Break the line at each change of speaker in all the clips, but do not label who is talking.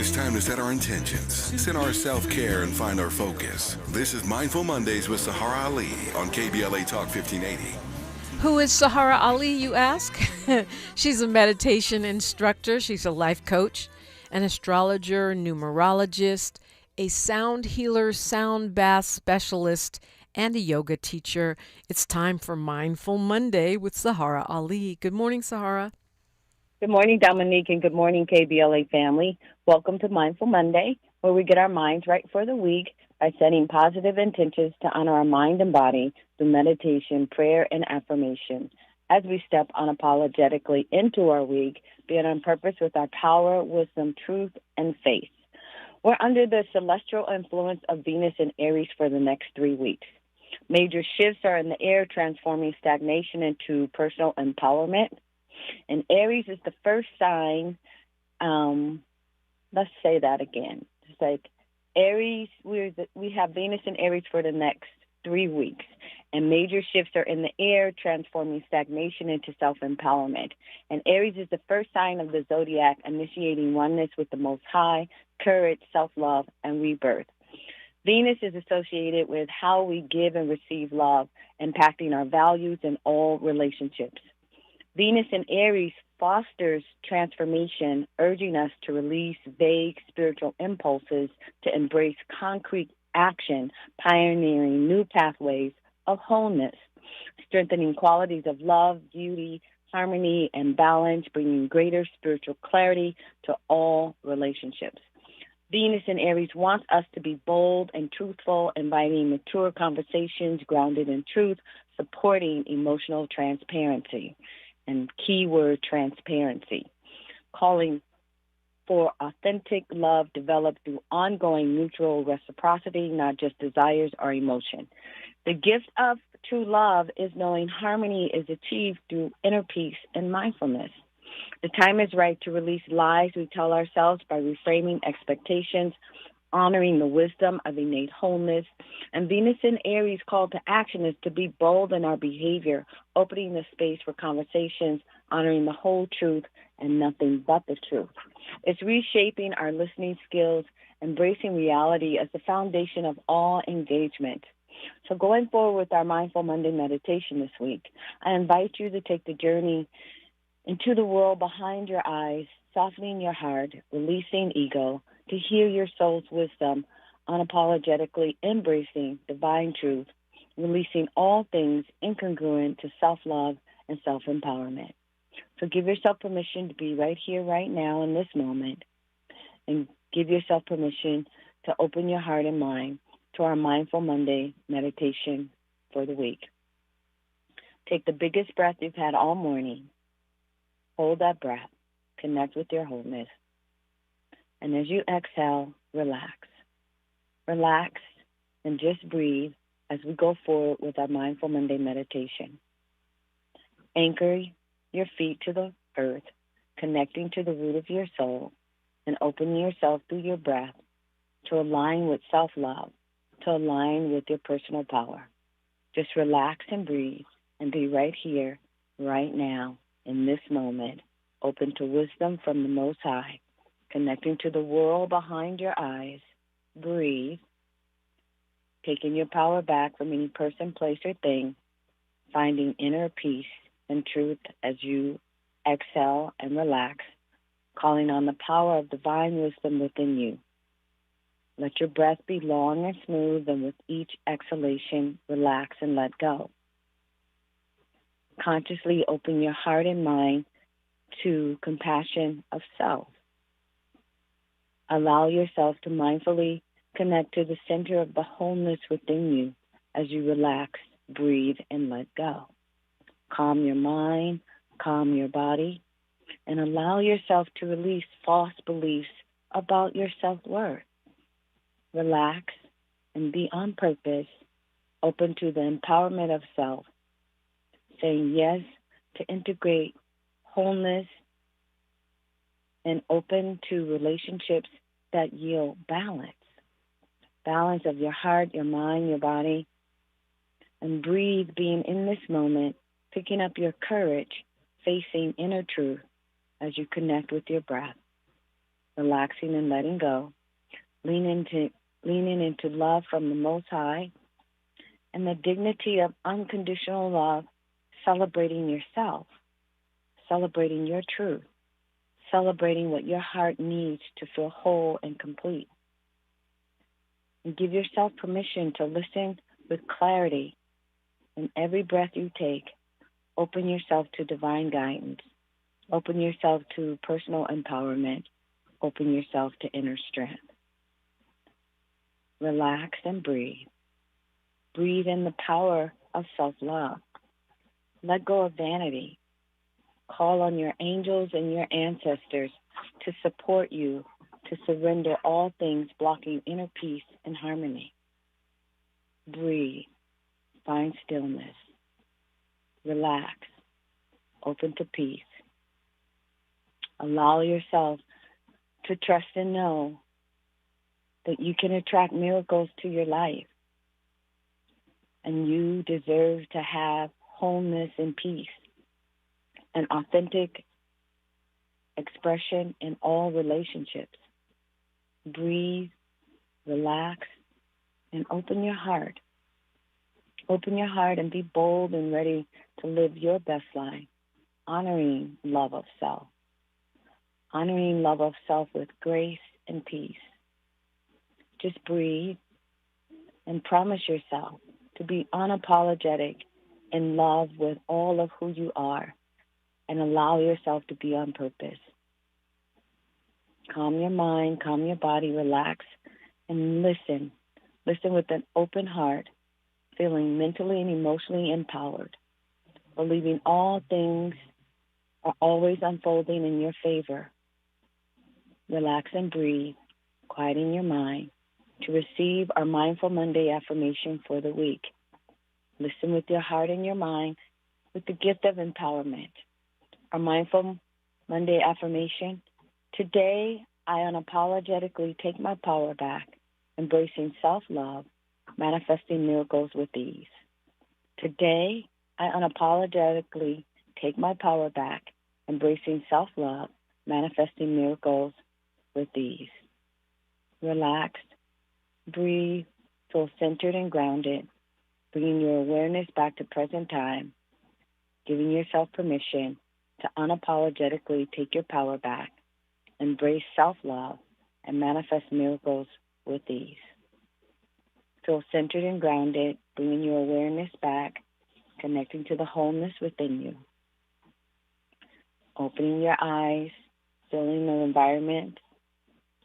It's time to set our intentions, set our self-care, and find our focus. This is Mindful Mondays with Saharah Ali on KBLA Talk 1580.
Who is Saharah Ali, you ask? She's a meditation instructor. She's a life coach, an astrologer, numerologist, a sound healer, sound bath specialist, and a yoga teacher. It's time for Mindful Monday with Saharah Ali. Good morning, Saharah.
Good morning, Dominique, and good morning, KBLA family. Welcome to Mindful Monday, where we get our minds right for the week by setting positive intentions to honor our mind and body through meditation, prayer, and affirmation. As we step unapologetically into our week, being on purpose with our power, wisdom, truth, and faith. We're under the celestial influence of Venus and Aries for the next 3 weeks. Major shifts are in the air, transforming stagnation into personal empowerment. And Aries is the first sign. Let's say that again. It's like Aries, we have Venus and Aries for the next 3 weeks. And major shifts are in the air, transforming stagnation into self-empowerment. And Aries is the first sign of the zodiac, initiating oneness with the Most High, courage, self-love, and rebirth. Venus is associated with how we give and receive love, impacting our values in all relationships. Venus in Aries fosters transformation, urging us to release vague spiritual impulses to embrace concrete action, pioneering new pathways of wholeness, strengthening qualities of love, beauty, harmony, and balance, bringing greater spiritual clarity to all relationships. Venus in Aries wants us to be bold and truthful, inviting mature conversations grounded in truth, supporting emotional transparency. And keyword transparency, calling for authentic love developed through ongoing mutual reciprocity, not just desires or emotion. The gift of true love is knowing harmony is achieved through inner peace and mindfulness. The time is right to release lies we tell ourselves by reframing expectations, honoring the wisdom of innate wholeness. And Venus in Aries' call to action is to be bold in our behavior, opening the space for conversations, honoring the whole truth and nothing but the truth. It's reshaping our listening skills, embracing reality as the foundation of all engagement. So going forward with our Mindful Monday meditation this week, I invite you to take the journey into the world behind your eyes, softening your heart, releasing ego, to hear your soul's wisdom, unapologetically embracing divine truth, releasing all things incongruent to self-love and self-empowerment. So give yourself permission to be right here, right now, in this moment, and give yourself permission to open your heart and mind to our Mindful Monday meditation for the week. Take the biggest breath you've had all morning. Hold that breath. Connect with your wholeness. And as you exhale, relax. Relax and just breathe as we go forward with our Mindful Monday meditation. Anchor your feet to the earth, connecting to the root of your soul, and open yourself through your breath to align with self-love, to align with your personal power. Just relax and breathe and be right here, right now, in this moment, open to wisdom from the Most High. Connecting to the world behind your eyes. Breathe. Taking your power back from any person, place, or thing. Finding inner peace and truth as you exhale and relax. Calling on the power of divine wisdom within you. Let your breath be long and smooth, and with each exhalation, relax and let go. Consciously open your heart and mind to compassion of self. Allow yourself to mindfully connect to the center of the wholeness within you as you relax, breathe, and let go. Calm your mind, calm your body, and allow yourself to release false beliefs about your self-worth. Relax and be on purpose, open to the empowerment of self, saying yes to integrate wholeness and open to relationships that yield balance. Balance of your heart, your mind, your body. And breathe, being in this moment, picking up your courage, facing inner truth as you connect with your breath. relaxing and letting go, leaning into love from the Most High, and the dignity of unconditional love, celebrating yourself, celebrating your truth, celebrating what your heart needs to feel whole and complete. And give yourself permission to listen with clarity. In every breath you take, open yourself to divine guidance. Open yourself to personal empowerment. Open yourself to inner strength. Relax and breathe. Breathe in the power of self-love. Let go of vanity. Call on your angels and your ancestors to support you, to surrender all things blocking inner peace and harmony. Breathe. Find stillness. Relax. Open to peace. Allow yourself to trust and know that you can attract miracles to your life. And you deserve to have wholeness and peace, and authentic expression in all relationships. Breathe, relax, and open your heart. Open your heart and be bold and ready to live your best life, honoring love of self. Honoring love of self with grace and peace. Just breathe and promise yourself to be unapologetic in love with all of who you are, and allow yourself to be on purpose. Calm your mind, calm your body, relax, and listen. Listen with an open heart, feeling mentally and emotionally empowered, believing all things are always unfolding in your favor. Relax and breathe, quieting your mind to receive our Mindful Monday affirmation for the week. Listen with your heart and your mind with the gift of empowerment. Our Mindful Monday affirmation: today, I unapologetically take my power back, embracing self-love, manifesting miracles with ease. Today, I unapologetically take my power back, embracing self-love, manifesting miracles with ease. Relaxed, breathe, feel centered and grounded, bringing your awareness back to present time, giving yourself permission to unapologetically take your power back, embrace self-love, and manifest miracles with ease. Feel centered and grounded, bringing your awareness back, connecting to the wholeness within you. Opening your eyes, feeling the environment,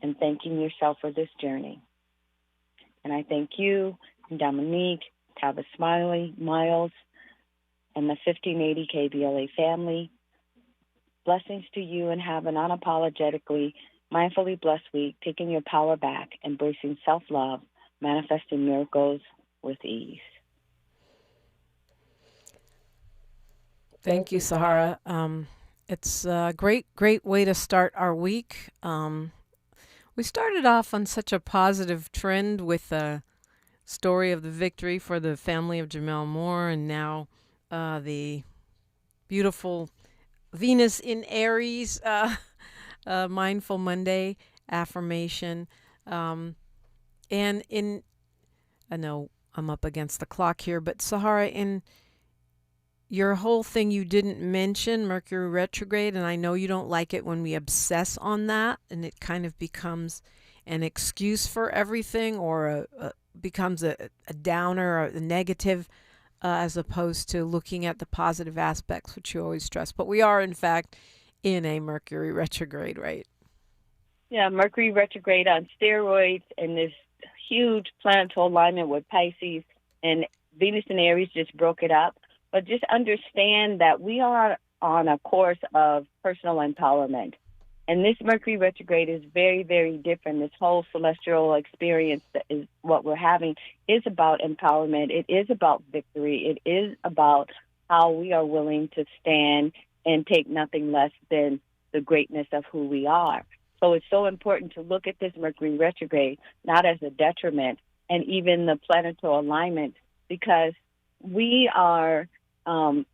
and thanking yourself for this journey. And I thank you, Dominique, Tabitha Smiley, Miles, and the 1580 KBLA family. Blessings to you, and have an unapologetically mindfully blessed week, taking your power back, embracing self-love, manifesting miracles with ease.
Thank you, Saharah. It's a great way to start our week. We started off on such a positive trend with the story of the victory for the family of Jamel Moore, and now the beautiful Venus in Aries Mindful Monday affirmation. And I know I'm up against the clock here, but Saharah, in your whole thing, you didn't mention Mercury retrograde, and I know you don't like it when we obsess on that, and it kind of becomes an excuse for everything, or becomes a downer or a negative, as opposed to looking at the positive aspects, which you always stress. But we are, in fact, in a Mercury retrograde, right?
Yeah, Mercury retrograde on steroids, and this huge planetary alignment with Pisces, and Venus and Aries just broke it up. But just understand that we are on a course of personal empowerment. And this Mercury retrograde is very, very different. This whole celestial experience that is what we're having is about empowerment. It is about victory. It is about how we are willing to stand and take nothing less than the greatness of who we are. So it's so important to look at this Mercury retrograde not as a detriment, and even the planetary alignment, because we are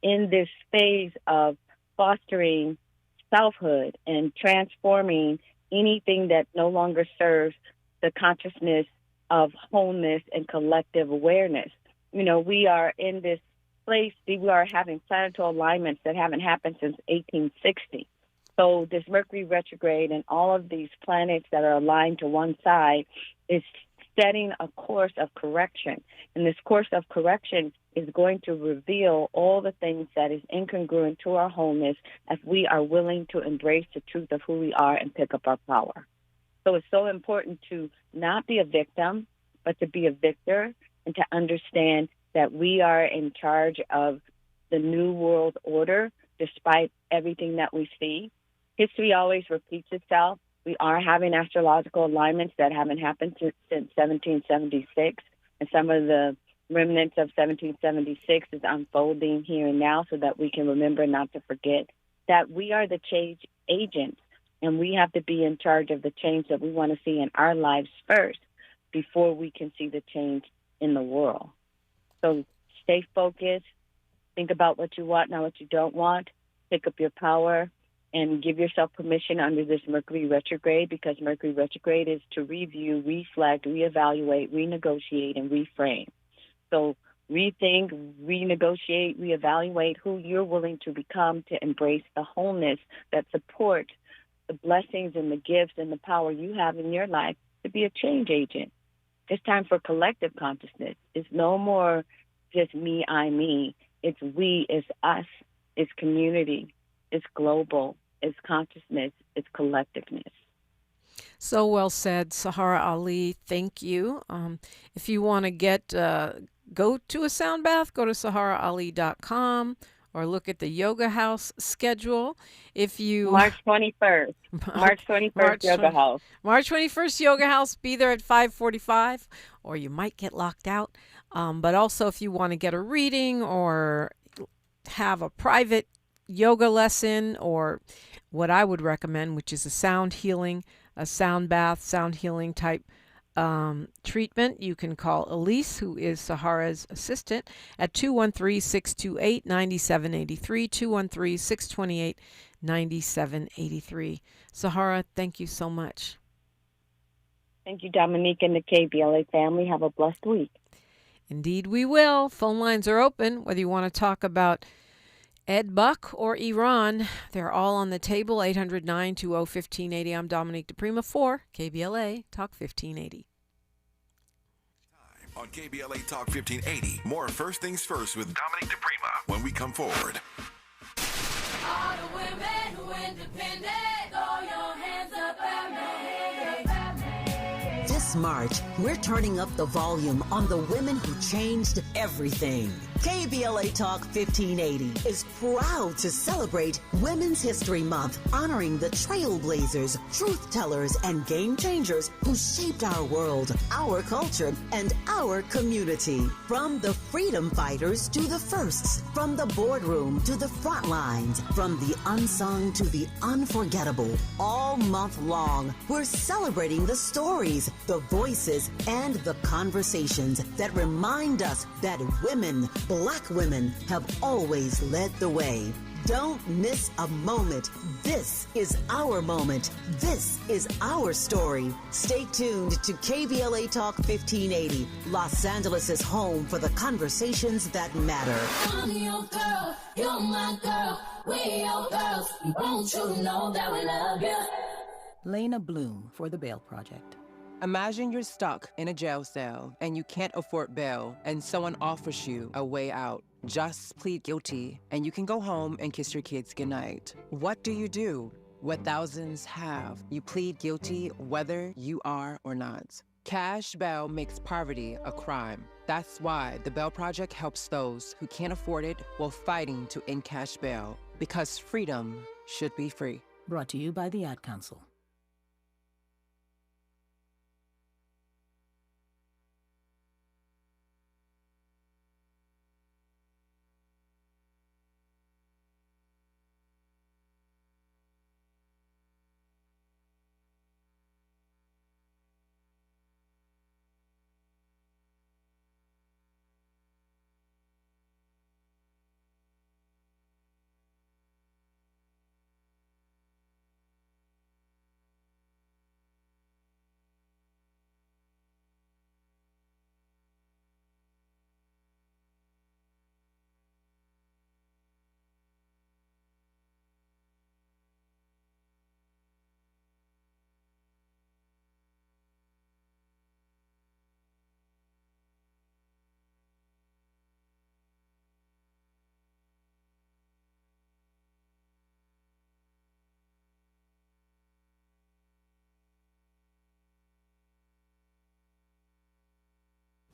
in this phase of fostering selfhood and transforming anything that no longer serves the consciousness of wholeness and collective awareness. We are in this place, we are having planetary alignments that haven't happened since 1860. So this Mercury retrograde and all of these planets that are aligned to one side is setting a course of correction. And this course of correction is going to reveal all the things that is incongruent to our wholeness if we are willing to embrace the truth of who we are and pick up our power. So it's so important to not be a victim, but to be a victor and to understand that we are in charge of the new world order despite everything that we see. History always repeats itself. We are having astrological alignments that haven't happened since 1776, and some of the remnants of 1776 is unfolding here and now so that we can remember not to forget that we are the change agents, and we have to be in charge of the change that we want to see in our lives first before we can see the change in the world. So stay focused, think about what you want, not what you don't want, pick up your power, and give yourself permission under this Mercury retrograde, because Mercury retrograde is to review, reflect, reevaluate, renegotiate, and reframe. So rethink, renegotiate, reevaluate who you're willing to become to embrace the wholeness that supports the blessings and the gifts and the power you have in your life to be a change agent. It's time for collective consciousness. It's no more just me, I, me. It's we, it's us, it's community, it's global, it's consciousness, it's collectiveness.
So well said, Saharah Ali. Thank you. If you want to go to a sound bath, go to saharahali.com or look at the Yoga House schedule. If you
March 21st. March 21st, Yoga House.
March 21st, Yoga House. Be there at 5:45, or you might get locked out. But also, if you want to get a reading or have a private yoga lesson, or what I would recommend, which is a sound healing, a sound bath, sound healing type treatment, you can call Elise, who is Saharah's assistant, at 213-628-9783, 213-628-9783. Saharah, thank you so much.
Thank you, Dominique and the KBLA family. Have a blessed week. Indeed,
we will. Phone lines are open, whether you want to talk about Ed Buck or Iran. They're all on the table. 800-920-1580. I'm Dominique DePrima for KBLA Talk 1580.
On KBLA Talk 1580, more First Things First with Dominique DePrima when we come forward.
All the women who independent, throw your hands up at me.
This March, we're turning up the volume on the women who changed everything. KBLA Talk 1580 is proud to celebrate Women's History Month, honoring the trailblazers, truth tellers, and game changers who shaped our world, our culture, and our community. From the freedom fighters to the firsts, from the boardroom to the front lines, from the unsung to the unforgettable. All month long, we're celebrating the stories, the voices, and the conversations that remind us that women, Black women, have always led the way. Don't miss a moment. This is our moment. This is our story. Stay tuned to KBLA Talk 1580, Los Angeles' home for the conversations that matter.
I'm your girl, you're my girl, we're your girls. Won't you know that we love you?
Lena Bloom for the Bail Project.
Imagine you're stuck in a jail cell and you can't afford bail and someone offers you a way out. Just plead guilty and you can go home and kiss your kids goodnight. What do? What thousands have. You plead guilty whether you are or not. Cash bail makes poverty a crime. That's why the Bail Project helps those who can't afford it while fighting to end cash bail. Because freedom should be free.
Brought to you by the Ad Council.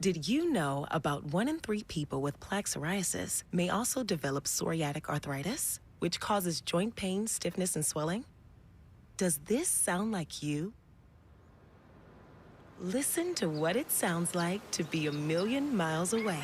Did you know about 1 in 3 people with plaque psoriasis may also develop psoriatic arthritis, which causes joint pain, stiffness, and swelling? Does this sound like you? Listen to what it sounds like to be a million miles away.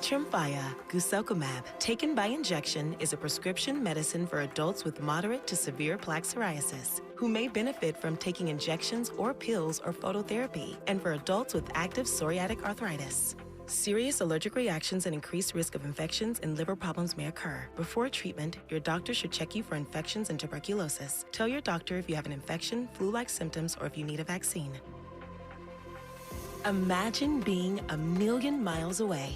Tremfya guselkumab, taken by injection, is a prescription medicine for adults with moderate to severe plaque psoriasis who may benefit from taking injections or pills or phototherapy, and for adults with active psoriatic arthritis. Serious allergic reactions and increased risk of infections and liver problems may occur. Before treatment, your doctor should check you for infections and tuberculosis. Tell your doctor if you have an infection, flu-like symptoms, or if you need a vaccine. Imagine being a million miles away.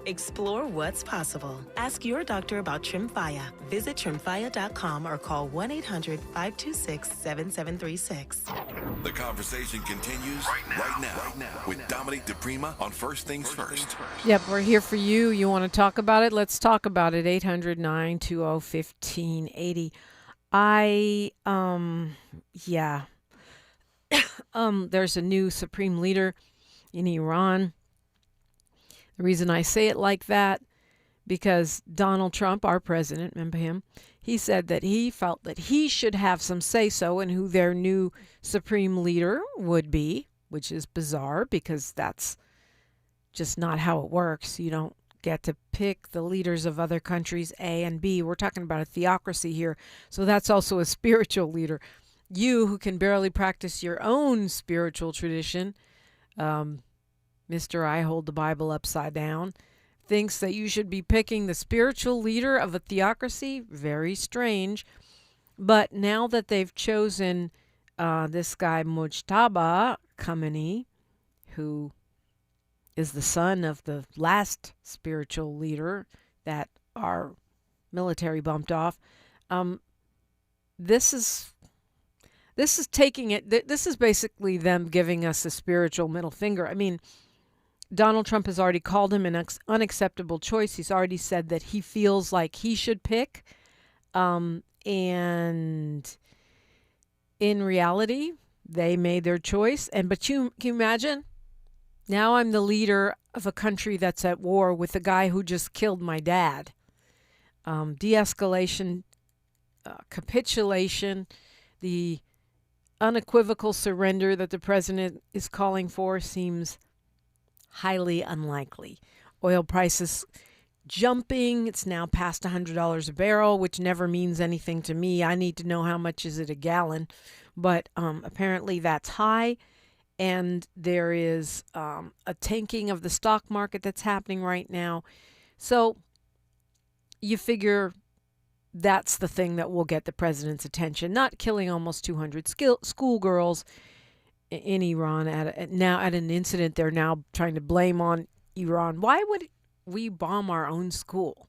Explore what's possible. Ask your doctor about Tremfya. Visit tremfya.com or call 1-800-526-7736.
The conversation continues right now with Dominique DePrima on First Things First.
Yep, we're here for you. You want to talk about it? Let's talk about it. 800-920-1580. There's a new supreme leader in Iran. The reason I say it like that, because Donald Trump, our president, remember him, he said that he felt that he should have some say-so in who their new supreme leader would be, which is bizarre because that's just not how it works. You don't get to pick the leaders of other countries, A and B. We're talking about a theocracy here, so that's also a spiritual leader. You, who can barely practice your own spiritual tradition, Mr. I hold the Bible upside down, thinks that you should be picking the spiritual leader of a theocracy. Very strange. But now that they've chosen this guy Mujtaba Khamenei, who is the son of the last spiritual leader that our military bumped off, this is taking it. This is basically them giving us a spiritual middle finger. I mean, Donald Trump has already called him an unacceptable choice. He's already said that he feels like he should pick. And in reality, they made their choice. But can you imagine? Now I'm the leader of a country that's at war with the guy who just killed my dad. De-escalation, capitulation, the unequivocal surrender that the president is calling for seems highly unlikely. Oil prices jumping. It's now past $100 a barrel, which never means anything to me. I need to know how much is it a gallon. But apparently that's high. And there is a tanking of the stock market that's happening right now. So you figure that's the thing that will get the president's attention. Not killing almost 200 schoolgirls in Iran at an incident they're now trying to blame on Iran. Why would we bomb our own school?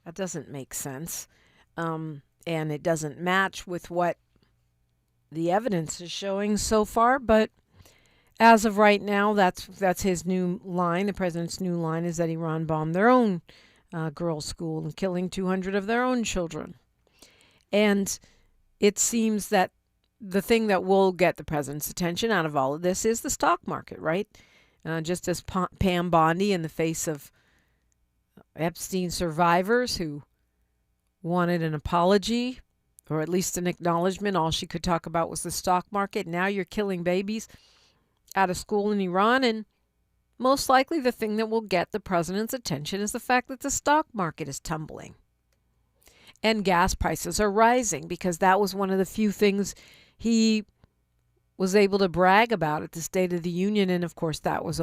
That doesn't make sense. And it doesn't match with what the evidence is showing so far. But as of right now, that's his new line. The president's new line is that Iran bombed their own girls' school and killing 200 of their own children. And it seems that the thing that will get the president's attention out of all of this is the stock market, right? Just as Pam Bondi, in the face of Epstein survivors who wanted an apology or at least an acknowledgement, all she could talk about was the stock market. Now you're killing babies out of school in Iran, and most likely the thing that will get the president's attention is the fact that the stock market is tumbling. And gas prices are rising, because that was one of the few things he was able to brag about at the State of the Union. And of course, that was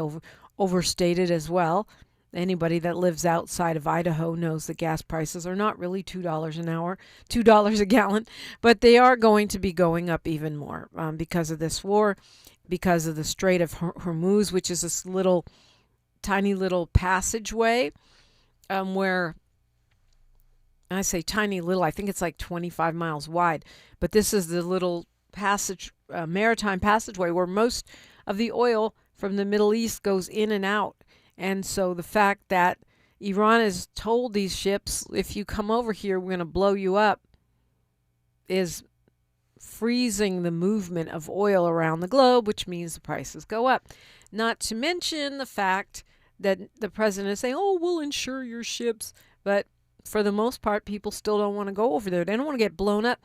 overstated as well. Anybody that lives outside of Idaho knows that gas prices are not really $2 an hour, $2 a gallon, but they are going to be going up even more because of this war, because of the Strait of Hormuz, which is this tiny little passageway where, I say tiny little, I think it's like 25 miles wide, but this is the little maritime passageway where most of the oil from the Middle East goes in and out. And so the fact that Iran has told these ships, if you come over here, we're going to blow you up, is freezing the movement of oil around the globe, which means the prices go up. Not to mention the fact that the president is saying, oh, we'll insure your ships. But for the most part, people still don't want to go over there. They don't want to get blown up.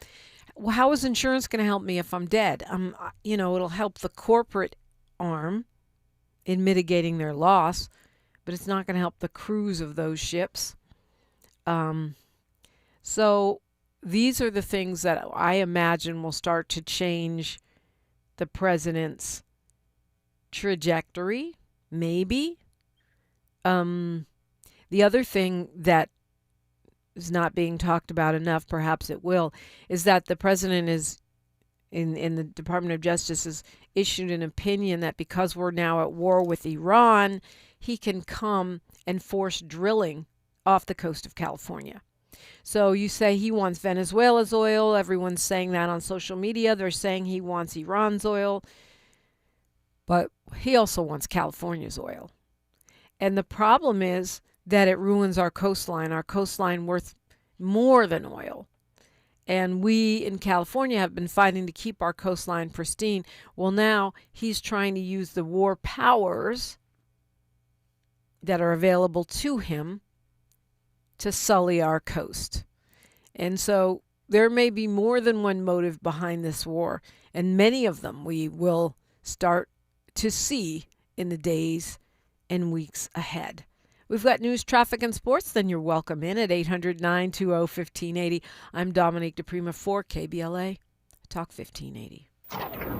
Well, how is insurance going to help me if I'm dead? It'll help the corporate arm in mitigating their loss, but it's not going to help the crews of those ships. So these are the things that I imagine will start to change the president's trajectory, maybe. The other thing that is not being talked about enough, perhaps it will, is that the president is in the Department of Justice has issued an opinion that because we're now at war with Iran, he can come and force drilling off the coast of California. So you say he wants Venezuela's oil. Everyone's saying that on social media. They're saying he wants Iran's oil. But he also wants California's oil. And the problem is that it ruins our coastline worth more than oil. And we in California have been fighting to keep our coastline pristine. Well, now he's trying to use the war powers that are available to him to sully our coast. And so there may be more than one motive behind this war, and many of them we will start to see in the days and weeks ahead. We've got news, traffic, and sports. Then you're welcome in at 800-920-1580. I'm Dominique DePrima for KBLA Talk 1580.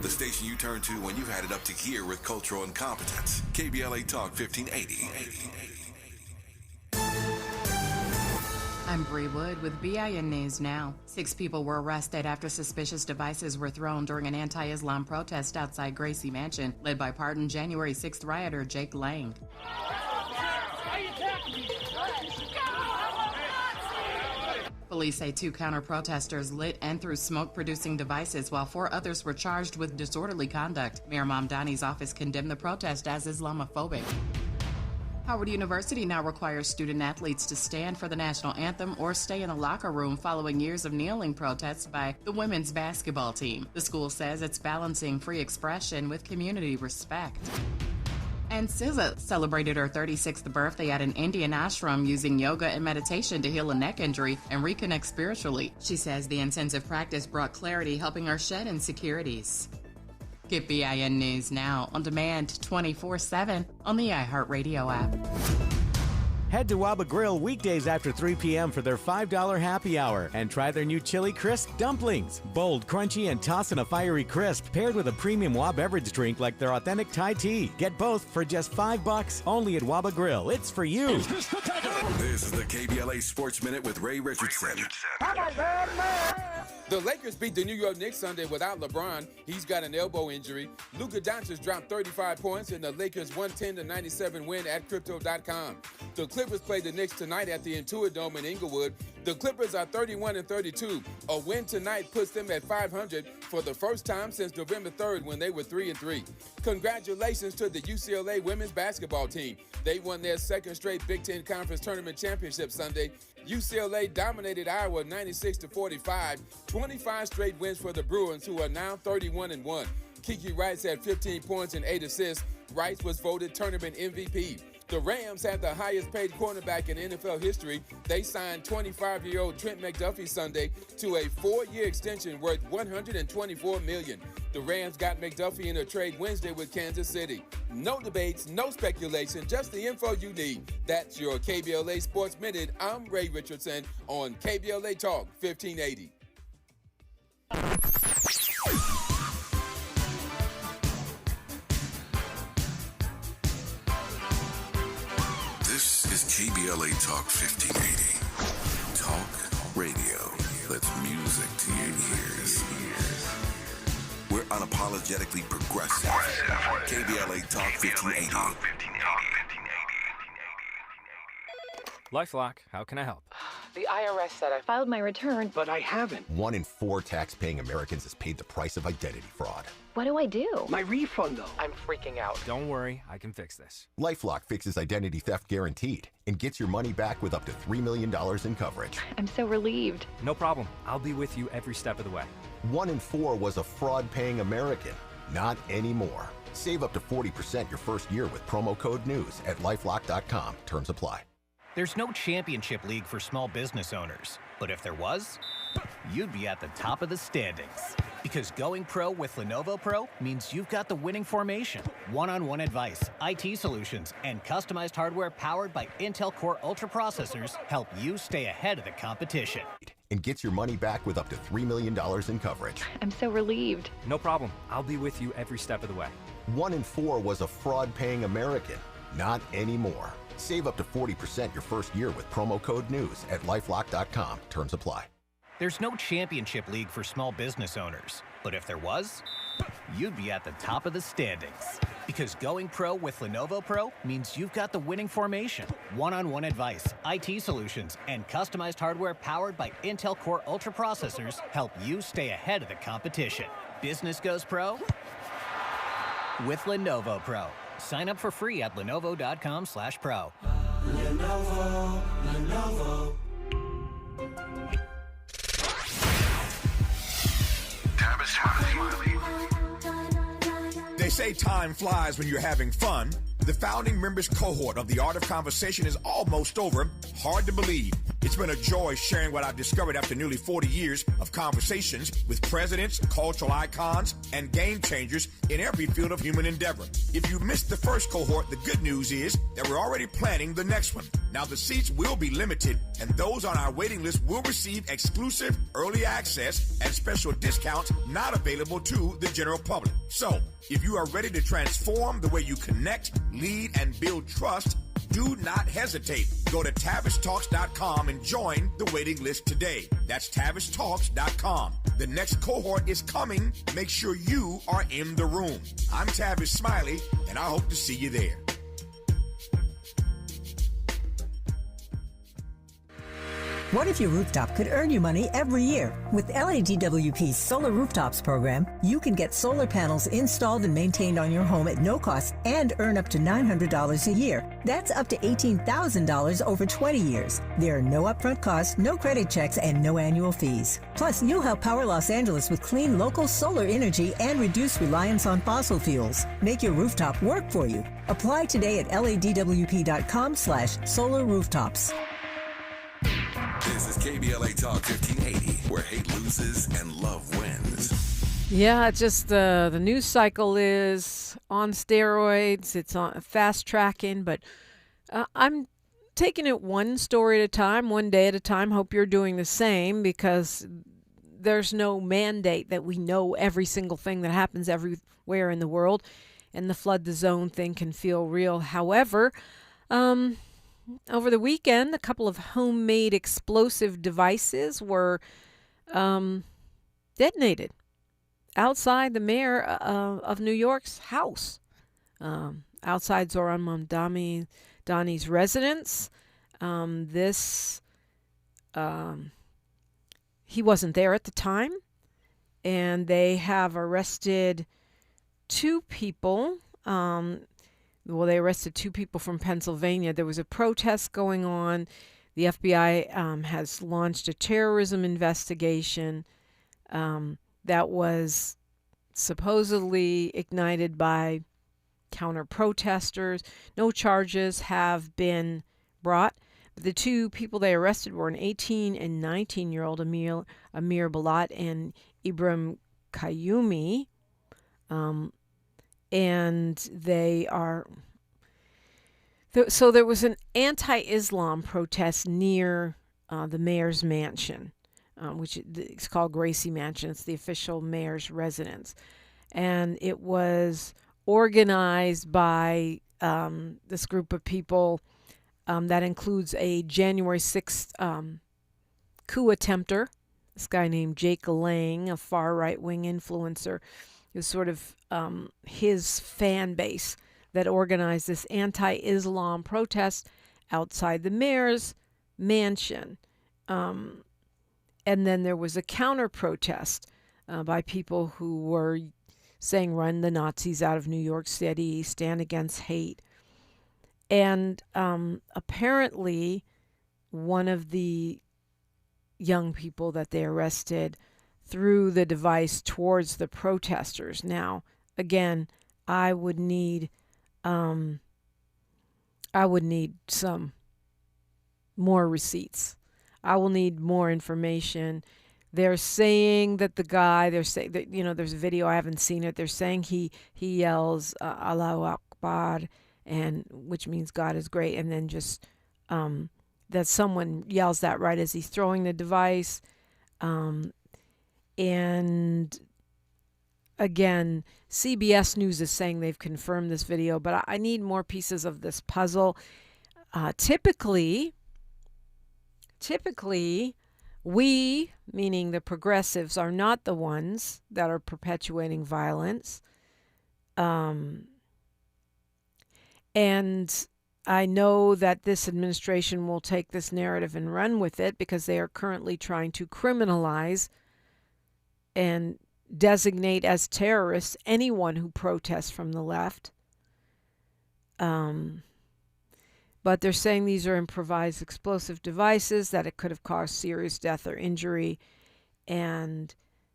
The station you turn to when you've had it up to gear with cultural incompetence. KBLA Talk 1580.
I'm Bree Wood with BIN News Now. 6 people were arrested after suspicious devices were thrown during an anti-Islam protest outside Gracie Mansion, led by pardoned January 6th rioter Jake Lang. Police say 2 counter-protesters lit and threw smoke-producing devices, while 4 others were charged with disorderly conduct. Mayor Mamdani's office condemned the protest as Islamophobic. Howard University now requires student-athletes to stand for the national anthem or stay in the locker room following years of kneeling protests by the women's basketball team. The school says it's balancing free expression with community respect. And SZA celebrated her 36th birthday at an Indian ashram using yoga and meditation to heal a neck injury and reconnect spiritually. She says the intensive practice brought clarity, helping her shed insecurities. Get BIN News Now on demand 24/7 on the iHeartRadio app.
Head to Waba Grill weekdays after 3 p.m. for their $5 happy hour and try their new Chili Crisp dumplings. Bold, crunchy, and toss in a fiery crisp paired with a premium Waba beverage drink like their authentic Thai tea. Get both for just $5 only at Waba Grill. It's for you.
This is the KBLA Sports Minute with Ray Richardson.
The Lakers beat the New York Knicks Sunday without LeBron. He's got an elbow injury. Luka Doncic dropped 35 points in the Lakers' 110-97 win at Crypto.com. The Clippers play the Knicks tonight at the Intuit Dome in Inglewood. The Clippers are 31-32. A win tonight puts them at 500 for the first time since November 3rd when they were 3-3. Congratulations to the UCLA women's basketball team. They won their second straight Big Ten Conference Tournament championship Sunday. UCLA dominated Iowa 96-45. 25 straight wins for the Bruins, who are now 31-1. Kiki Rice had 15 points and 8 assists. Rice was voted tournament MVP. The Rams had the highest paid cornerback in NFL history. They signed 25-year-old Trent McDuffie Sunday to a 4-year extension worth $124 million. The Rams got McDuffie in a trade Wednesday with Kansas City. No debates, no speculation, just the info you need. That's your KBLA Sports Minute. I'm Ray Richardson on KBLA Talk 1580.
This is KBLA Talk 1580. Talk radio. That's music to your ears. We're unapologetically progressive. KBLA Talk 1580.
LifeLock, how can I help? The IRS said I filed my return, but I haven't.
1 in 4 tax-paying Americans has paid the price of identity fraud.
What do I do?
My refund, though.
I'm freaking out.
Don't worry, I can fix this.
LifeLock fixes identity theft guaranteed and gets your money back with up to $3 million in coverage.
I'm so relieved.
No problem. I'll be with you every step of the way.
1 in 4 was a fraud-paying American. Not anymore. Save up to 40% your first year with promo code NEWS at LifeLock.com. Terms apply.
There's no championship league for small business owners, but if there was, you'd be at the top of the standings. Because going pro with Lenovo Pro means you've got the winning formation, one-on-one advice, IT solutions, and customized hardware powered by Intel Core Ultra processors help you stay ahead of the competition.
And gets your money back with up to $3 million in coverage.
I'm so relieved.
No problem. I'll be with you every step of the way.
1 in 4 was a fraud-paying American. Not anymore. Save up to 40% your first year with promo code NEWS at LifeLock.com. Terms apply.
There's no championship league for small business owners, but if there was, you'd be at the top of the standings. Because going pro with Lenovo Pro means you've got the winning formation, one-on-one advice, IT solutions, and customized hardware powered by Intel Core Ultra processors help you stay ahead of the competition. Business goes pro with Lenovo Pro. Sign up for free at Lenovo.com/pro.
Lenovo.
They say time flies when you're having fun. The founding members cohort of the Art of Conversation is almost over. Hard to believe. It's been a joy sharing what I've discovered after nearly 40 years of conversations with presidents, cultural icons, and game changers in every field of human endeavor. If you missed the first cohort, the good news is that we're already planning the next one. Now, the seats will be limited, and those on our waiting list will receive exclusive early access and special discounts not available to the general public. So, if you are ready to transform the way you connect, lead, and build trust, do not hesitate. Go to TavishTalks.com and join the waiting list today. That's TavishTalks.com. The next cohort is coming. Make sure you are in the room. I'm Tavish Smiley, and I hope to see you there.
What if your rooftop could earn you money every year? With LADWP's Solar Rooftops program, you can get solar panels installed and maintained on your home at no cost and earn up to $900 a year. That's up to $18,000 over 20 years. There are no upfront costs, no credit checks, and no annual fees. Plus, you'll help power Los Angeles with clean local solar energy and reduce reliance on fossil fuels. Make your rooftop work for you. Apply today at LADWP.com/solar rooftops.
This is KBLA Talk 1580, where hate loses and love wins.
Yeah, it's just the news cycle is on steroids. It's on fast tracking, but I'm taking it one story at a time, one day at a time. Hope you're doing the same, because there's no mandate that we know every single thing that happens everywhere in the world, and the flood the zone thing can feel real. However, over the weekend, a couple of homemade explosive devices were detonated outside the mayor of New York's house, outside Zohran Mamdani's residence. He wasn't there at the time, and they have arrested 2 people. They arrested 2 people from Pennsylvania. There was a protest going on. The FBI has launched a terrorism investigation that was supposedly ignited by counter-protesters. No charges have been brought. The 2 people they arrested were an 18 and 19-year-old Amir Balat and Ibrahim Qayyumi. And they are... So there was an anti-Islam protest near the mayor's mansion, which is called Gracie Mansion. It's the official mayor's residence. And it was organized by this group of people that includes a January 6th coup attempter, this guy named Jake Lang, a far-right-wing influencer. It was sort of his fan base that organized this anti-Islam protest outside the mayor's mansion. And then there was a counter protest by people who were saying, run the Nazis out of New York City, stand against hate. And apparently, one of the young people that they arrested threw the device towards the protesters. Now, again, I would need some more receipts. I will need more information. They're saying that the guy, they're saying that, there's a video, I haven't seen it. They're saying he yells Allahu Akbar, and which means God is great, and then just that someone yells that right as he's throwing the device. And again, CBS News is saying they've confirmed this video, but I need more pieces of this puzzle. Typically, we, meaning the progressives, are not the ones that are perpetuating violence. And I know that this administration will take this narrative and run with it because they are currently trying to criminalize and designate as terrorists anyone who protests from the left. But they're saying these are improvised explosive devices, that it could have caused serious death or injury, and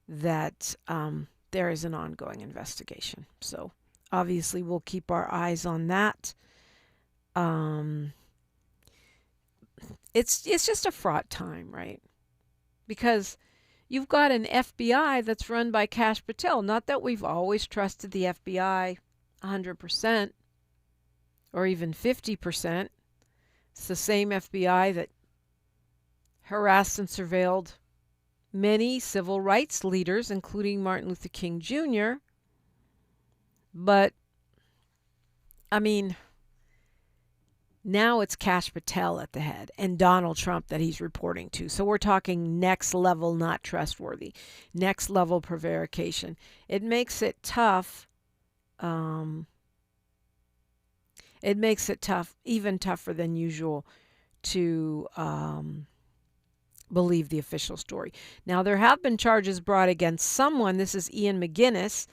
that there is an ongoing investigation. So obviously we'll keep our eyes on that. It's just a fraught time, right? Because you've got an FBI that's run by Kash Patel. Not that we've always trusted the FBI 100% or even 50%. It's the same FBI that harassed and surveilled many civil rights leaders, including Martin Luther King Jr. But, I mean, now it's Kash Patel at the head and Donald Trump that he's reporting to. So we're talking next level not trustworthy, next level prevarication. It makes it tough. It makes it tough, even tougher than usual, to believe the official story. Now, there have been charges brought against someone. This is Ian McGinnis,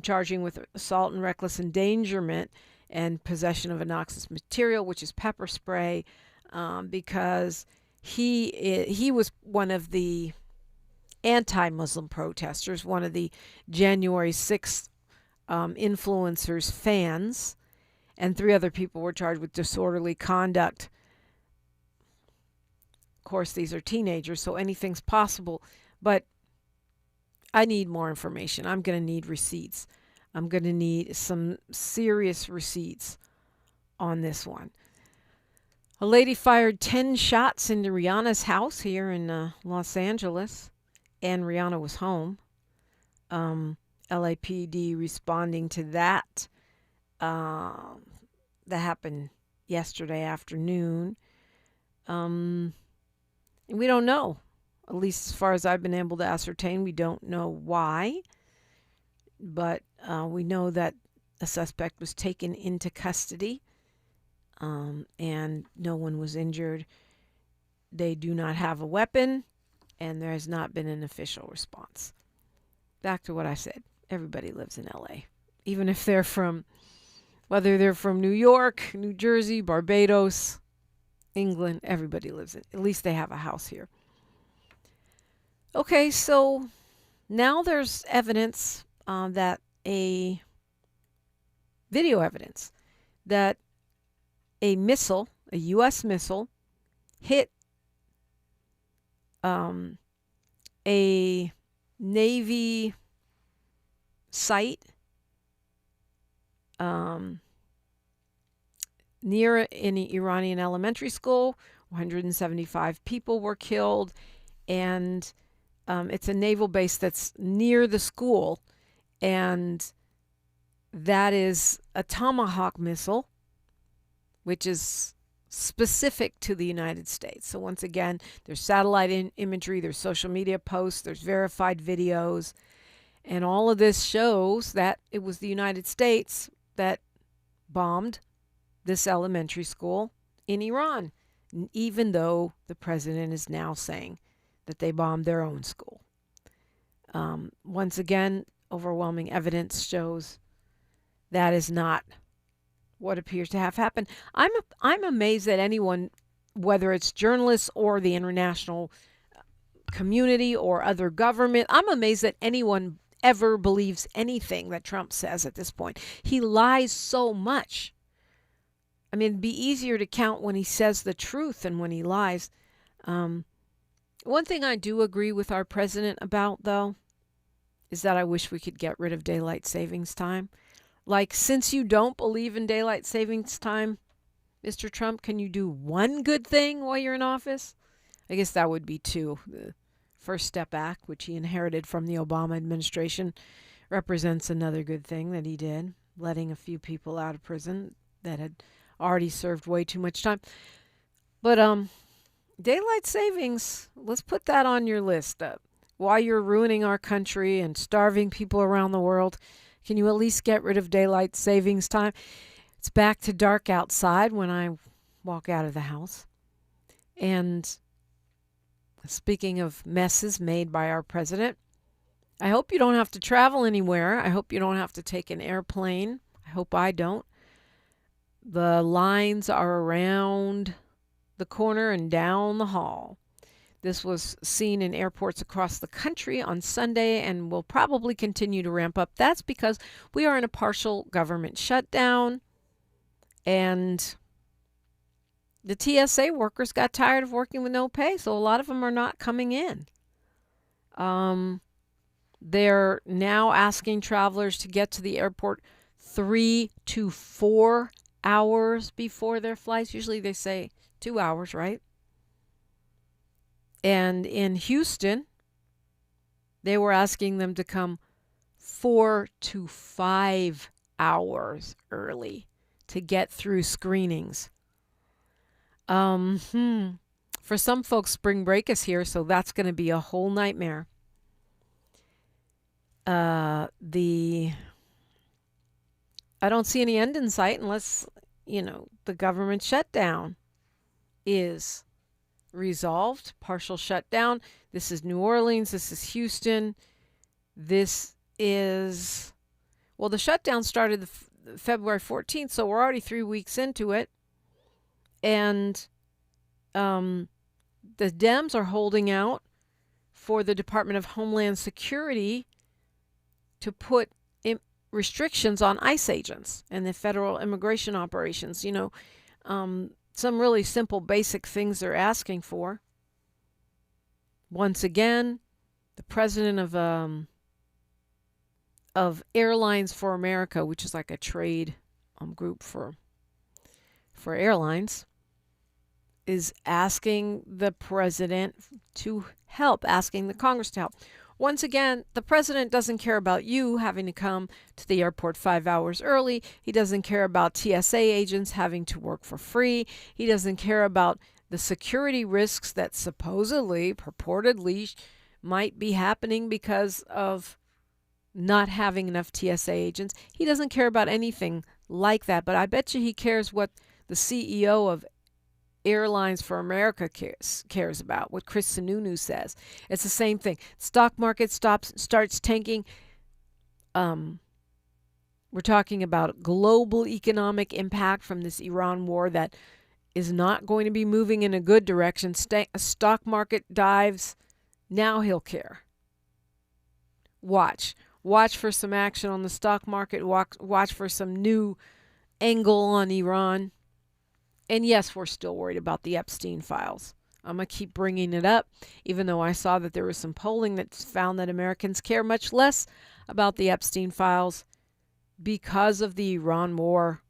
charging with assault and reckless endangerment and possession of a noxious material, which is pepper spray, because he was one of the anti-Muslim protesters, one of the January 6th influencers' fans, and 3 other people were charged with disorderly conduct. Of course, these are teenagers, so anything's possible, but I need more information. I'm going to need receipts. I'm going to need some serious receipts on this one. A lady fired 10 shots into Rihanna's house here in Los Angeles, and Rihanna was home. LAPD responding to that. That happened yesterday afternoon. And we don't know. At least as far as I've been able to ascertain, we don't know why. But we know that a suspect was taken into custody, and no one was injured. They do not have a weapon, and there has not been an official response. Back to what I said. Everybody lives in LA. Even if they're from, whether they're from New York, New Jersey, Barbados, England, everybody lives in, at least they have a house here. Okay, so now there's evidence that video evidence that a missile, a U.S. missile, hit a Navy site near an Iranian elementary school. 175 people were killed, and it's a naval base that's near the school, and that is a Tomahawk missile, which is specific to the United States. So once again, there's satellite imagery, there's social media posts, there's verified videos, and all of this shows that it was the United States that bombed this elementary school in Iran. even though the president is now saying that they bombed their own school. Once again, overwhelming evidence shows that is not what appears to have happened. I'm amazed that anyone, whether it's journalists or the international community or other government, I'm amazed that anyone ever believes anything that Trump says at this point. He lies so much. I mean, it'd be easier to count when he says the truth than when he lies. One thing I do agree with our president about, though, is that I wish we could get rid of daylight savings time. Like, since you don't believe in daylight savings time, Mr. Trump, can you do one good thing while you're in office? I guess that would be two. The First Step Act, which he inherited from the Obama administration, represents another good thing that he did, letting a few people out of prison that had already served way too much time. But daylight savings, let's put that on your list. While you're ruining our country and starving people around the world, can you at least get rid of daylight savings time? It's back to dark outside when I walk out of the house. And speaking of messes made by our president, I hope you don't have to travel anywhere. I hope you don't have to take an airplane. I hope I don't. The lines are around the corner and down the hall. This was seen in airports across the country on Sunday and will probably continue to ramp up. That's because we are in a partial government shutdown, and the TSA workers got tired of working with no pay, so a lot of them are not coming in. They're now asking travelers to get to the airport 3 to 4 hours before their flights. Usually they say 2 hours, right? And in Houston, they were asking them to come 4 to 5 hours early to get through screenings. For some folks, spring break is here, so that's going to be a whole nightmare. I don't see any end in sight unless, the government shutdown is resolved. Partial shutdown. This is New Orleans. This is Houston. This is, the shutdown started February 14th, so we're already 3 weeks into it. And the Dems are holding out for the Department of Homeland Security to put restrictions on ICE agents and the federal immigration operations. Some really simple, basic things they're asking for. Once again, the president of Airlines for America, which is like a trade group for airlines, is asking the president to help, asking the Congress to help. Once again, the president doesn't care about you having to come to the airport 5 hours early. He doesn't care about TSA agents having to work for free. He doesn't care about the security risks that supposedly, purportedly, might be happening because of not having enough TSA agents. He doesn't care about anything like that, but I bet you he cares what the CEO of Airlines for America cares about, what Chris Sununu says. It's the same thing. Stock market starts tanking. We're talking about global economic impact from this Iran war that is not going to be moving in a good direction. Stock market dives. Now he'll care. Watch for some action on the stock market. Watch for some new angle on Iran. And yes, we're still worried about the Epstein files. I'm going to keep bringing it up, even though I saw that there was some polling that found that Americans care much less about the Epstein files because of the Iran war,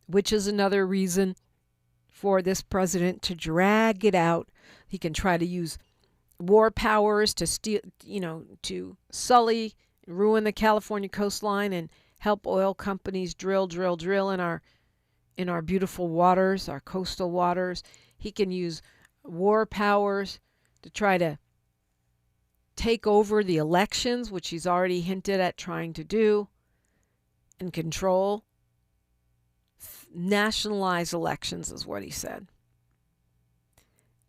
which is another reason for this president to drag it out. He can try to use war powers to steal, to sully, ruin the California coastline and help oil companies drill in our beautiful waters, our coastal waters. He can use war powers to try to take over the elections, which he's already hinted at trying to do, and control. Nationalize elections is what he said.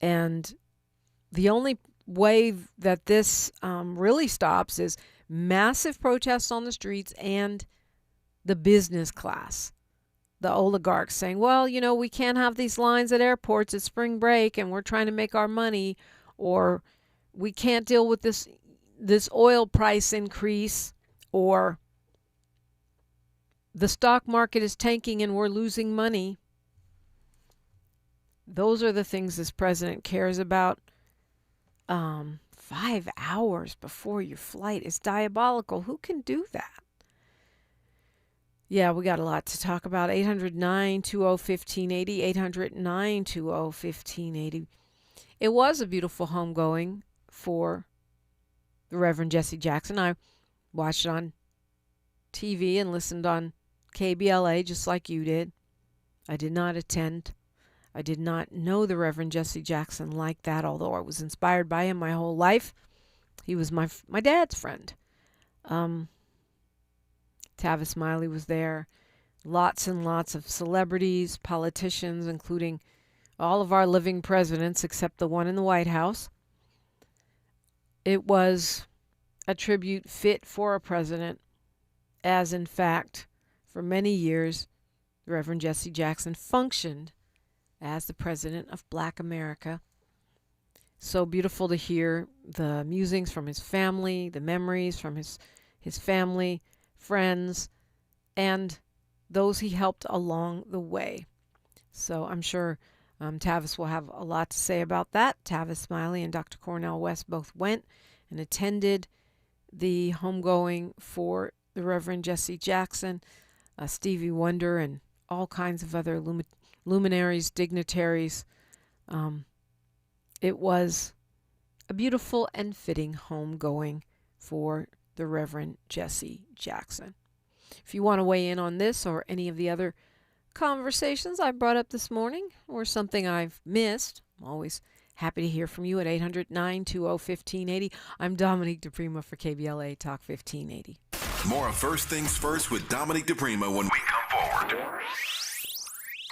And the only way that this really stops is massive protests on the streets and the business class, the oligarchs saying, well, you know, we can't have these lines at airports. It's spring break and we're trying to make our money, or we can't deal with this oil price increase, or the stock market is tanking and we're losing money. Those are the things this president cares about. 5 hours before your flight is diabolical. Who can do that? Yeah, we got a lot to talk about. 800-920-1580, 800-920-1580. It was a beautiful homegoing for the Reverend Jesse Jackson. I watched it on TV and listened on KBLA just like you did. I did not attend. I did not know the Reverend Jesse Jackson like that, although I was inspired by him my whole life. He was my dad's friend. Tavis Smiley was there. Lots and lots of celebrities, politicians, including all of our living presidents except the one in the White House. It was a tribute fit for a president, as in fact, for many years, the Reverend Jesse Jackson functioned as the president of Black America. So beautiful to hear the musings from his family, the memories from his family, friends, and those he helped along the way. So I'm sure Tavis will have a lot to say about that. Tavis Smiley and Dr. Cornel West both went and attended the homegoing for the Reverend Jesse Jackson, Stevie Wonder, and all kinds of other luminaries, dignitaries. It was a beautiful and fitting homegoing for the Reverend Jesse Jackson. If you want to weigh in on this or any of the other conversations I brought up this morning, or something I've missed, I'm always happy to hear from you at 800-920-1580. I'm Dominique DePrima for KBLA Talk 1580.
More of First Things First with Dominique DePrima when we come forward.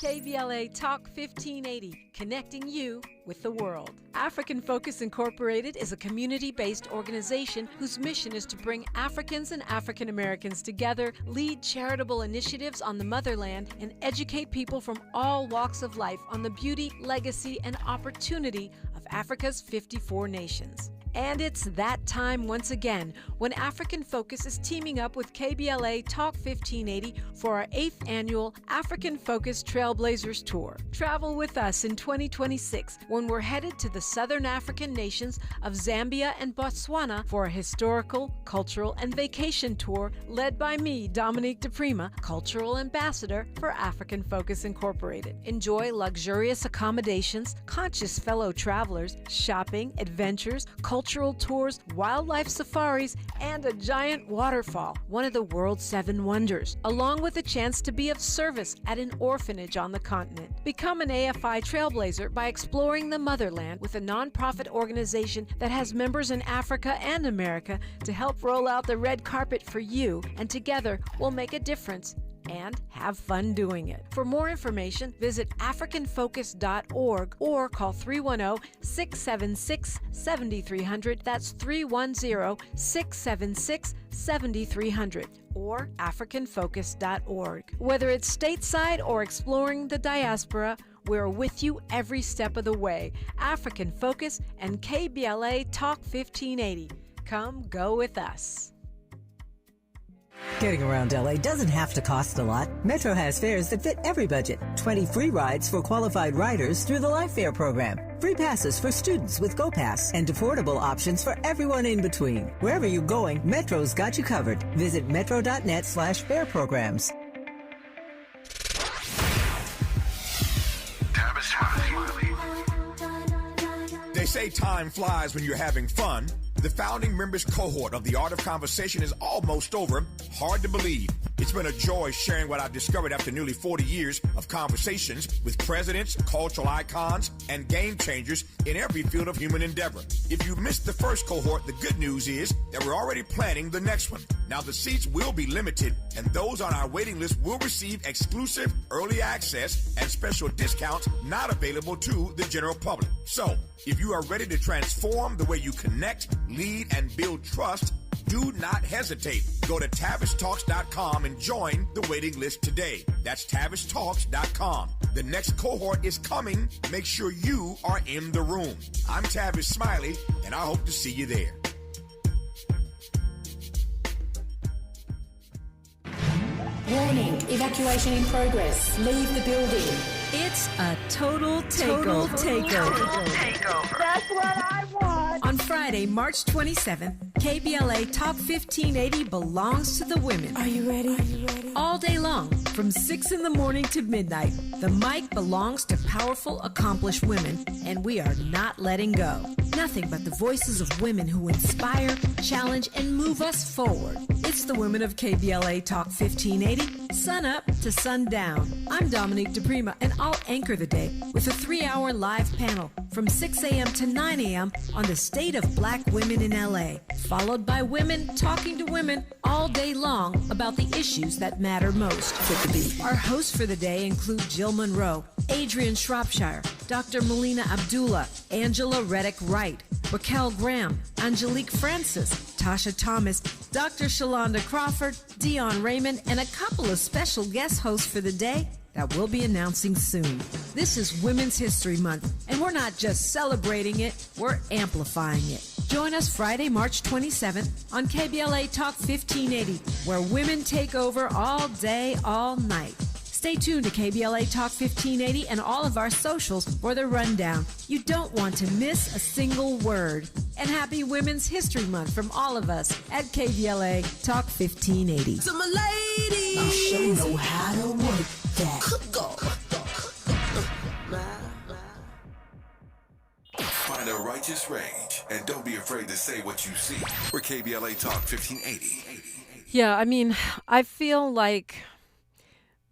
KBLA Talk 1580, connecting you with the world. African Focus Incorporated is a community-based organization whose mission is to bring Africans and African Americans together, lead charitable initiatives on the motherland, and educate people from all walks of life on the beauty, legacy, and opportunity of Africa's 54 nations. And it's that time once again when African Focus is teaming up with KBLA Talk 1580 for our 8th annual African Focus Trailblazers Tour. Travel with us in 2026 when we're headed to the southern African nations of Zambia and Botswana for a historical, cultural, and vacation tour led by me, Dominique DePrima, Cultural Ambassador for African Focus Incorporated. Enjoy luxurious accommodations, conscious fellow travelers, shopping, adventures, cultural tours, wildlife safaris, and a giant waterfall, one of the world's 7 wonders, along with a chance to be of service at an orphanage on the continent. Become an AFI trailblazer by exploring the motherland with a nonprofit organization that has members in Africa and America to help roll out the red carpet for you, and together we'll make a difference and have fun doing it. For more information, visit africanfocus.org or call 310-676-7300. That's 310-676-7300 or africanfocus.org. Whether it's stateside or exploring the diaspora, we're with you every step of the way. African Focus and KBLA Talk 1580. Come go with us.
Getting around LA doesn't have to cost a lot. Metro has fares that fit every budget. 20 free rides for qualified riders through the Life Fare program. Free passes for students with GoPass, and affordable options for everyone in between. Wherever you're going, Metro's got you covered. Visit metro.net/fare programs.
They say time flies when you're having fun. The founding members cohort of the Art of Conversation is almost over. Hard to believe. It's been a joy sharing what I've discovered after nearly 40 years of conversations with presidents, cultural icons, and game changers in every field of human endeavor. If you missed the first cohort, the good news is that we're already planning the next one. Now, the seats will be limited, and those on our waiting list will receive exclusive early access and special discounts not available to the general public. So, if you are ready to transform the way you connect, lead, and build trust, do not hesitate. Go to TavishTalks.com and join the waiting list today. That's TavishTalks.com. The next cohort is coming. Make sure you are in the room. I'm Tavish Smiley, and I hope to see you there.
Warning, evacuation in progress. Leave the building.
It's a total takeover.
That's what I want.
On Friday, March 27th, KBLA Talk 1580 belongs to the women.
Are you ready?
All day long, from 6 in the morning to midnight, the mic belongs to powerful, accomplished women, and we are not letting go. Nothing but the voices of women who inspire, challenge, and move us forward. It's the women of KBLA Talk 1580, sun up to sundown. I'm Dominique DePrima, and I'll anchor the day with a 3-hour live panel from 6 a.m. to 9 a.m. on the state of black women in LA, followed by women talking to women all day long about the issues that matter most. Our hosts for the day include Jill Monroe, Adrian Shropshire, Dr. Melina Abdullah, Angela Reddick Wright, Raquel Graham, Angelique Francis, Tasha Thomas, Dr. Shalonda Crawford, Dion Raymond, and a couple of special guest hosts for the day that we'll be announcing soon. This is Women's History Month, and we're not just celebrating it, we're amplifying it. Join us Friday, March 27th on KBLA Talk 1580, where women take over all day, all night. Stay tuned to KBLA Talk 1580 and all of our socials for the rundown. You don't want to miss a single word. And happy Women's History Month from all of us at KBLA Talk 1580.
So my ladies, you sure know how to work that.
Find a righteous rage and don't be afraid to say what you see. We're KBLA Talk 1580.
Yeah, I mean, I feel like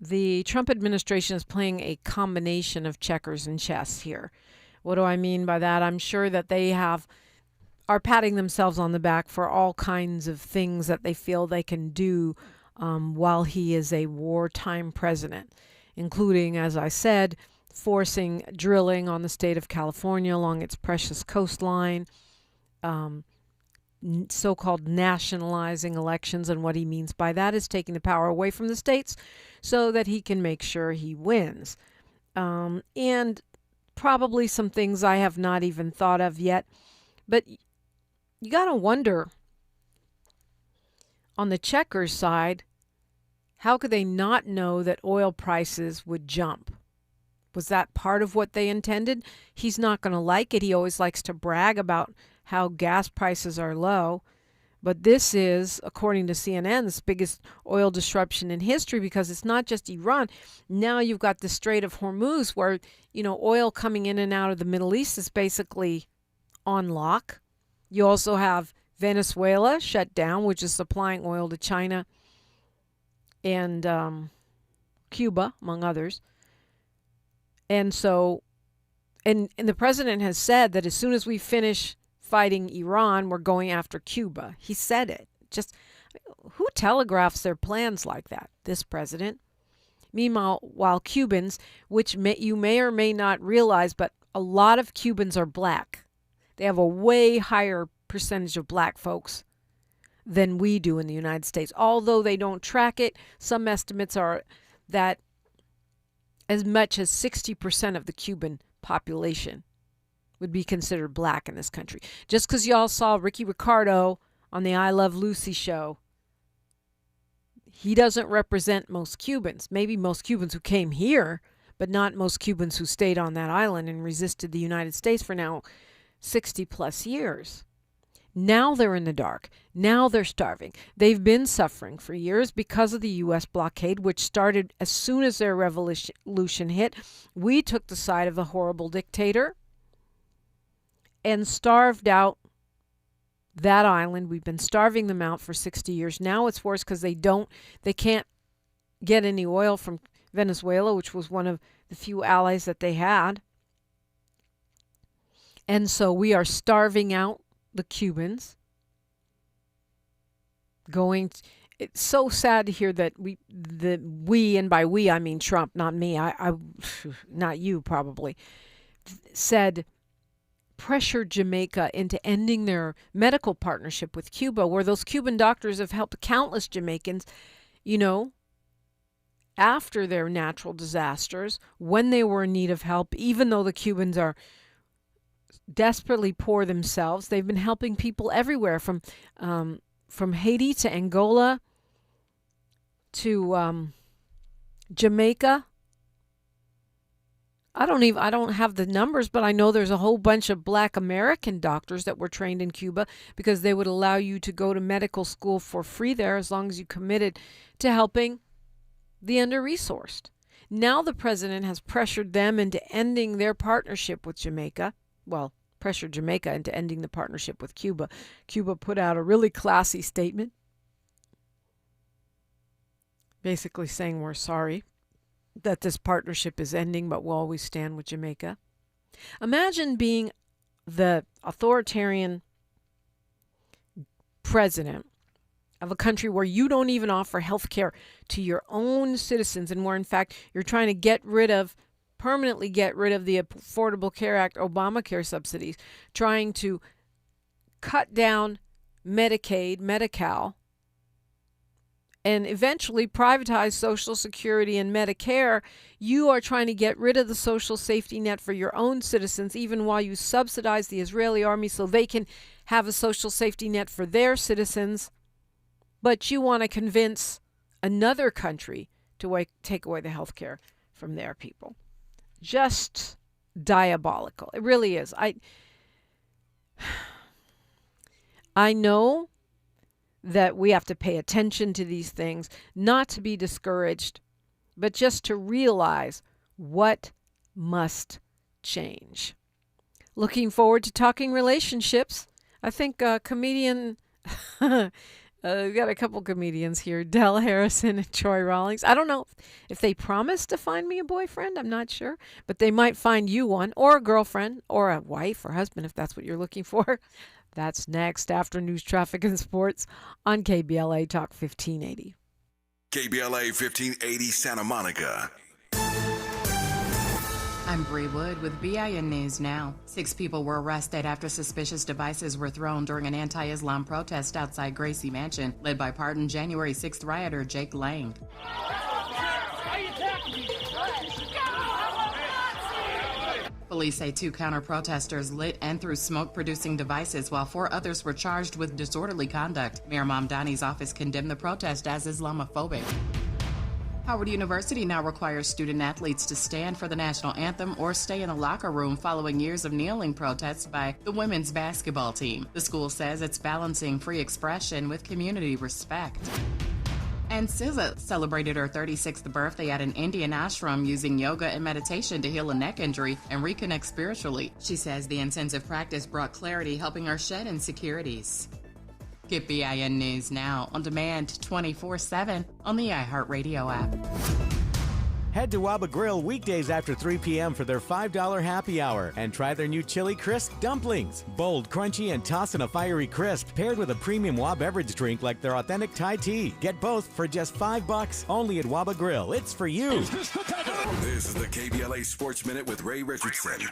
the Trump administration is playing a combination of checkers and chess here. What do I mean by that? I'm sure that they are patting themselves on the back for all kinds of things that they feel they can do while he is a wartime president, including, as I said, forcing drilling on the state of California along its precious coastline, so-called nationalizing elections, and what he means by that is taking the power away from the states so that he can make sure he wins. And probably some things I have not even thought of yet. But you got to wonder, on the checkers side, how could they not know that oil prices would jump? Was that part of what they intended? He's not going to like it. He always likes to brag about how gas prices are low. But this is, according to CNN, the biggest oil disruption in history, because it's not just Iran. Now you've got the Strait of Hormuz where, oil coming in and out of the Middle East is basically on lock. You also have Venezuela shut down, which is supplying oil to China and Cuba, among others. And so, and the president has said that as soon as we finish fighting Iran, we're going after Cuba. He said it. Just, who telegraphs their plans like that? This president. Meanwhile, while Cubans, which you may or may not realize, but a lot of Cubans are black. They have a way higher percentage of black folks than we do in the United States. Although they don't track it, some estimates are that as much as 60% of the Cuban population would be considered black in this country. Just because y'all saw Ricky Ricardo on the I Love Lucy show, he doesn't represent most Cubans. Maybe most Cubans who came here, but not most Cubans who stayed on that island and resisted the United States for now 60 plus years. Now they're in the dark. Now they're starving. They've been suffering for years because of the U.S. blockade, which started as soon as their revolution hit. We took the side of a horrible dictator and starved out that island. We've been starving them out for 60 years. Now it's worse because they can't get any oil from Venezuela, which was one of the few allies that they had. And so we are starving out the Cubans. It's so sad to hear that we, and by we I mean Trump, not me, I not you probably, said pressured Jamaica into ending their medical partnership with Cuba, where those Cuban doctors have helped countless Jamaicans, after their natural disasters, when they were in need of help, even though the Cubans are desperately poor themselves. They've been helping people everywhere from Haiti to Angola to Jamaica. I don't have the numbers, but I know there's a whole bunch of Black American doctors that were trained in Cuba because they would allow you to go to medical school for free there as long as you committed to helping the under-resourced. Now the president has pressured them into ending their partnership with Jamaica. Well, pressured Jamaica into ending the partnership with Cuba. Cuba put out a really classy statement, basically saying we're sorry that this partnership is ending, but we'll always stand with Jamaica. Imagine being the authoritarian president of a country where you don't even offer health care to your own citizens, and where, in fact, you're trying to permanently get rid of the Affordable Care Act, Obamacare subsidies, trying to cut down Medicaid, Medi-Cal, and eventually privatize Social Security and Medicare. You are trying to get rid of the social safety net for your own citizens, even while you subsidize the Israeli army so they can have a social safety net for their citizens. But you want to convince another country to take away the health care from their people. Just diabolical. It really is. I know that we have to pay attention to these things, not to be discouraged, but just to realize what must change. Looking forward to talking relationships. I think comedian... We've got a couple comedians here, Del Harrison and Troy Rawlings. I don't know if they promised to find me a boyfriend. I'm not sure. But they might find you one, or a girlfriend, or a wife or husband, if that's what you're looking for. That's next after news, traffic, and sports on KBLA Talk 1580.
KBLA 1580 Santa Monica.
I'm Bree Wood with BIN News Now. 6 people were arrested after suspicious devices were thrown during an anti-Islam protest outside Gracie Mansion, led by pardoned January 6th rioter Jake Lang. Police say 2 counter-protesters lit and threw smoke-producing devices while 4 others were charged with disorderly conduct. Mayor Mamdani's office condemned the protest as Islamophobic. Howard University now requires student-athletes to stand for the national anthem or stay in the locker room following years of kneeling protests by the women's basketball team. The school says it's balancing free expression with community respect. And SZA celebrated her 36th birthday at an Indian ashram using yoga and meditation to heal a neck injury and reconnect spiritually. She says the intensive practice brought clarity, helping her shed insecurities. Get BIN News Now on demand 24/7 on the iHeartRadio app.
Head to Waba Grill weekdays after 3 p.m. for their $5 happy hour and try their new chili crisp dumplings. Bold, crunchy, and tossed in a fiery crisp, paired with a premium Wa beverage drink like their authentic Thai tea. Get both for just $5 only at Waba Grill. It's for you.
This is the KBLA Sports Minute with Ray Richardson.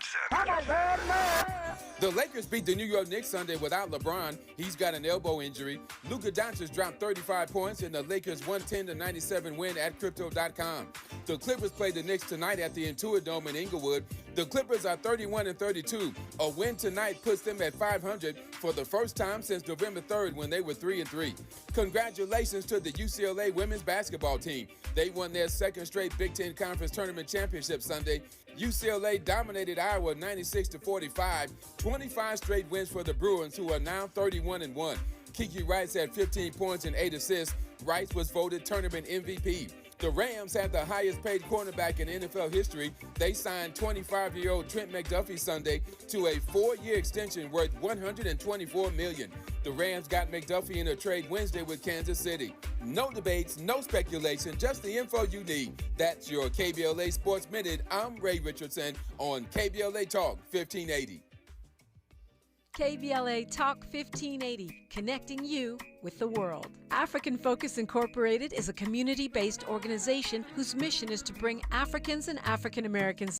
The Lakers beat the New York Knicks Sunday without LeBron. He's got an elbow injury. Luka Doncic dropped 35 points in the Lakers' 110-97 win at Crypto.com. The Clippers play the Knicks tonight at the Intuit Dome in Inglewood. The Clippers are 31-32. A win tonight puts them at 500 for the first time since November 3rd when they were 3-3. Congratulations to the UCLA women's basketball team. They won their second straight Big Ten Conference Tournament championship Sunday. UCLA dominated Iowa 96-45, 25 straight wins for the Bruins, who are now 31-1. Kiki Rice had 15 points and 8 assists. Rice was voted tournament MVP. The Rams had the highest paid cornerback in NFL history. They signed 25-year-old Trent McDuffie Sunday to a 4-year extension worth $124 million. The Rams got McDuffie in a trade Wednesday with Kansas City. No debates, no speculation, just the info you need. That's your KBLA Sports Minute. I'm Ray Richardson on KBLA Talk 1580.
KBLA Talk 1580, connecting you with the world. African Focus Incorporated is a community-based organization whose mission is to bring Africans and African Americans